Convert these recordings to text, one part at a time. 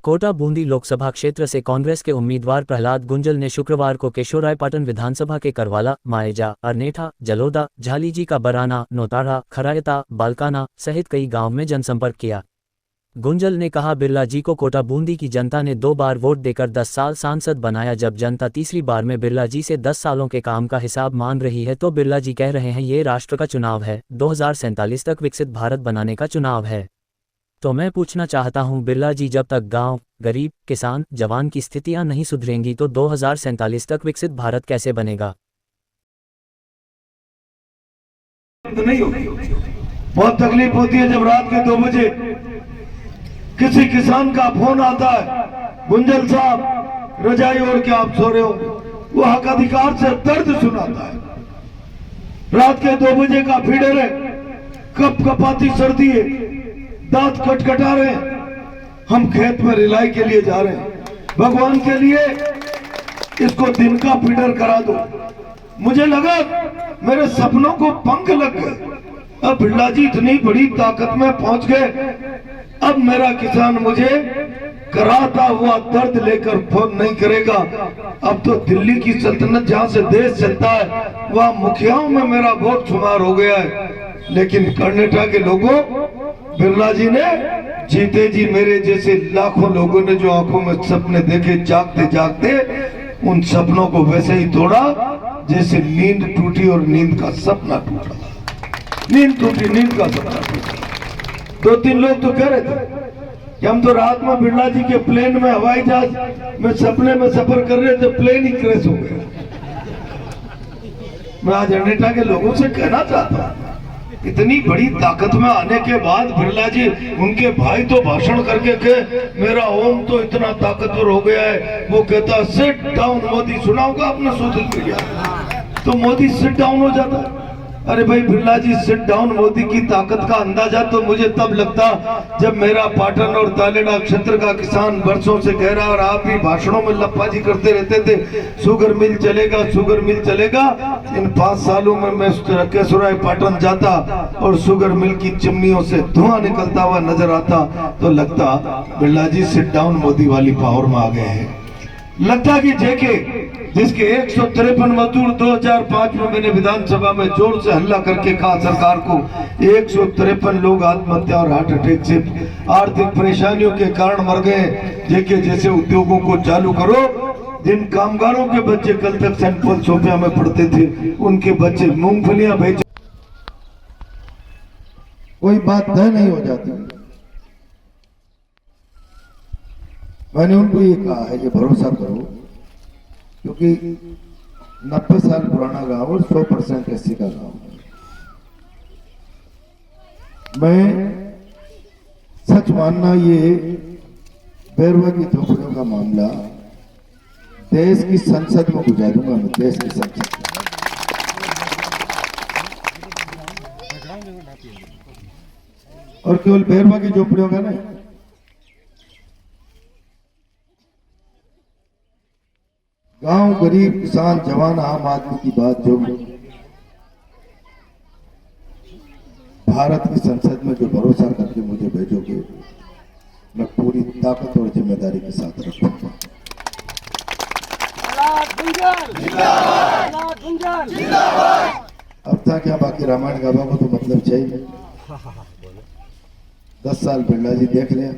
कोटा बूंदी लोकसभा क्षेत्र से कांग्रेस के उम्मीदवार प्रहलाद गुंजल ने शुक्रवार को केशोरायपाटन विधानसभा के करवाला, माएजा, अरनेठा, जलोदा, झालीजी का बराना, नोताड़ा, खरायता, बालकाना सहित कई गांव में जनसंपर्क किया। गुंजल ने कहा, बिरला जी को कोटा बूंदी की जनता ने 2 बार वोट देकर 10 साल सांसद बनाया। जब जनता तीसरी बार में बिरला जी से 10 सालों के काम का हिसाब मांग रही है तो बिरला जी कह रहे हैं ये राष्ट्र का चुनाव है, 2047 तक विकसित भारत बनाने का चुनाव है। तो मैं पूछना चाहता हूं बिरला जी, जब तक गांव, गरीब, किसान, जवान की स्थितियां नहीं सुधरेंगी तो 2047 तक विकसित भारत कैसे बनेगा? नहीं होगी। बहुत तकलीफ होती है जब रात के 2 बजे किसी किसान का फोन आता है, गुंजल साहब रजाई ओढ़ के आप सो रहे हो। वो हक अधिकार से दर्द सुनाता है। रात के 2 बजे का फीडर है, कप कपाती सर्दी है, दांत खटखटा रहे हैं, हम खेत में रिलाई के लिए जा रहे हैं, भगवान के लिए इसको दिन का फीडर करा दो। मुझे लगा मेरे सपनों को पंख लग गए। अब बिरला जी इतनी बड़ी ताकत में पहुंच गए, अब मेरा किसान मुझे कराता हुआ दर्द लेकर फोन नहीं करेगा। अब तो दिल्ली की सल्तनत जहां से देश चलता है वहां मुखियाओं में मेरा वोट शुमार हो गया है। लेकिन कर्नाटक के लोगों, बिरला जी ने जीते जी मेरे जैसे लाखों लोगों ने जो आंखों में सपने देखे जागते जागते, उन सपनों को वैसे ही तोड़ा जैसे नींद टूटी और नींद का सपना टूटा। नींद टूटी, नींद का सपना टूटा। 2-3 लोग तो कह रहे थे कि हम तो रात में बिरला जी के प्लेन में, हवाई जहाज में सपने में सफर कर रहे थे, प्लेन ही क्रैश हो गया। मैं आज अरनेटा के लोगों से कहना चाहता हूं, इतनी बड़ी ताकत में आने के बाद बिरला जी, उनके भाई तो भाषण करके कहे मेरा ओम तो इतना ताकतवर हो गया है, वो कहता सिट डाउन मोदी। सुना होगा आपने सोशल मीडिया, तो मोदी सिट डाउन हो जाता। अरे भाई बिरला जी सिट डाउन मोदी की ताकत का अंदाजा तो मुझे तब लगता जब मेरा पाटन और तालेड़ा क्षेत्र का किसान वर्षों से कह रहा, और आप भी भाषणों में लप्पाजी करते रहते थे, शुगर मिल चलेगा, शुगर मिल चलेगा। इन 5 सालों में मैं केशोरायपाटन जाता और शुगर मिल की चिमनियों से धुआं निकलता हुआ नजर आता तो लगता बिरला जी सिट डाउन मोदी वाली पावर में आ गए हैं। लगता कि जेके जिसके 153 मजदूर 2005 में मैंने विधानसभा में जोर से हल्ला करके कहा सरकार को, 153 लोग आत्महत्या और हार्ट अटैक से आर्थिक परेशानियों के कारण मर गए। जेके जैसे उद्योगों को चालू करो। जिन कामगारों के बच्चे कल तक सेंट पॉल सोफिया में पढ़ते थे, उनके बच्चे मूंगफलियां बेच, कोई बात तय नहीं हो जाती। मैंने उनको ये कहा है कि भरोसा करो, क्योंकि 90 साल पुराना गांव और 100% एससी का गांव है। मैं सच मानना, ये बैरवा की झोपड़ियों का मामला देश की संसद में बुझा दूंगा। मैं देश की संसद और केवल बैरवा की झोपड़ियों का नहीं, गांव, गरीब, किसान, जवान, आम आदमी की बात जो भारत की संसद में जो भरोसा करके मुझे भेजोगे, मैं पूरी ताकत और जिम्मेदारी के साथ रखूंगा। अब था क्या, बाकी रामायण गावा को तो मतलब चाहिए। 10 साल बिरला जी देख लिया,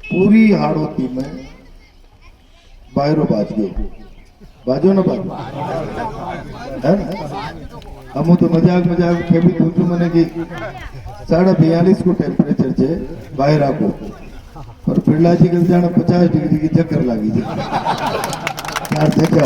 पूरी हाड़ोती में बाहरों बाजो ना बाजो है ना। हम तो मजाक खेबी दूसरी मैंने की 42.5 को टेम्परेचर छे बाहर को, और बिरला जी के जाने 50 डिग्री की चक्कर लगी थी। यार देखे